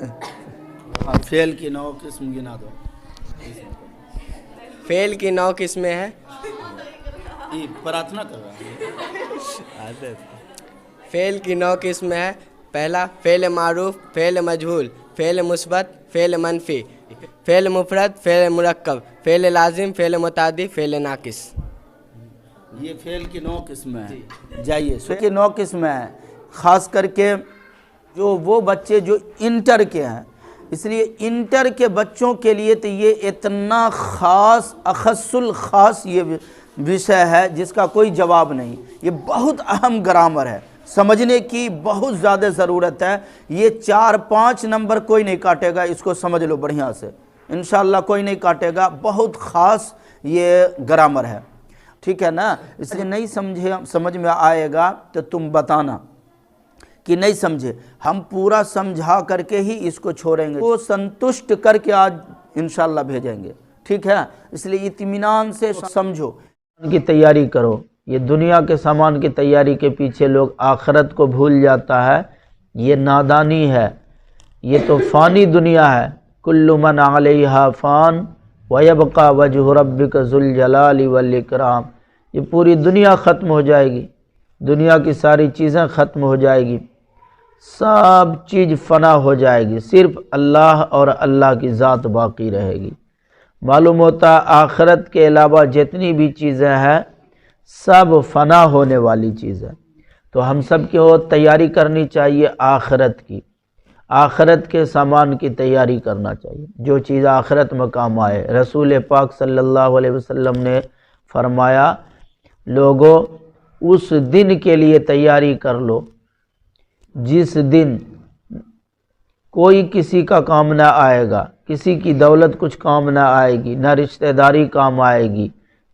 ہاں فعل کی 9 قسم گنا دو. فعل کی 9 قسمیں ہیں. یہ پرارتھنا کر رہا ہے. فعل کی 9 قسمیں ہیں. پہلا فعل معروف، فعل مجہول، فعل مثبت، فعل منفی، فعل مفرد، فعل مرکب، فعل لازم، فعل متعدی، فعل ناقص. یہ فعل کی 9 قسمیں ہیں. جائیے فعل کی 9 قسمیں ہیں، خاص کر کے جو وہ بچے جو انٹر کے ہیں، اس لیے انٹر کے بچوں کے لیے تو یہ اتنا خاص اخص الخاص یہ وشے ہے جس کا کوئی جواب نہیں. یہ بہت اہم گرامر ہے، سمجھنے کی بہت زیادہ ضرورت ہے. یہ 4-5 نمبر کوئی نہیں کاٹے گا، اس کو سمجھ لو بڑھیا سے، انشاءاللہ کوئی نہیں کاٹے گا. بہت خاص یہ گرامر ہے، ٹھیک ہے نا. اس لیے نہیں سمجھ میں آئے گا تو تم بتانا کہ نہیں سمجھے. ہم پورا سمجھا کر کے ہی اس کو چھوڑیں گے، وہ سنتشٹ کر کے آج انشاءاللہ بھیجیں گے، ٹھیک ہے. اس لیے اطمینان سے سمجھو کی تیاری کرو. یہ دنیا کے سامان کی تیاری کے پیچھے لوگ آخرت کو بھول جاتا ہے، یہ نادانی ہے. یہ تو فانی دنیا ہے. کل من علیہا فان ویبقى وجہ ربک ذو الجلال والاکرام. یہ پوری دنیا ختم ہو جائے گی، دنیا کی ساری چیزیں ختم ہو جائے گی، سب چیز فنا ہو جائے گی، صرف اللہ اور اللہ کی ذات باقی رہے گی. معلوم ہوتا آخرت کے علاوہ جتنی بھی چیزیں ہیں سب فنا ہونے والی چیزیں. تو ہم سب کو تیاری کرنی چاہیے آخرت کی، آخرت کے سامان کی تیاری کرنا چاہیے، جو چیز آخرت میں کام آئے. رسول پاک صلی اللہ علیہ وسلم نے فرمایا لوگوں اس دن کے لیے تیاری کر لو جس دن کوئی کسی کا کام نہ آئے گا، کسی کی دولت کچھ کام نہ آئے گی، نہ رشتہ داری کام آئے گی،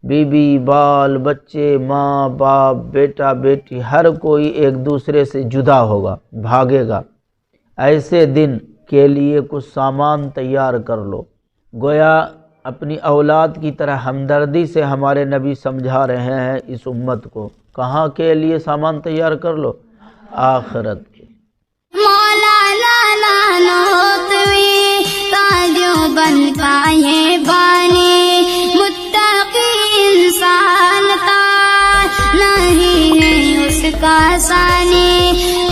بیوی بال بچے ماں باپ بیٹا بیٹی ہر کوئی ایک دوسرے سے جدا ہوگا، بھاگے گا. ایسے دن کے لیے کچھ سامان تیار کر لو. گویا اپنی اولاد کی طرح ہمدردی سے ہمارے نبی سمجھا رہے ہیں اس امت کو. کہاں کے لیے سامان تیار کر لو؟ آخرت کے. بن پائے بانی متقی انسان کا نہیں ہے اس کا ثانی.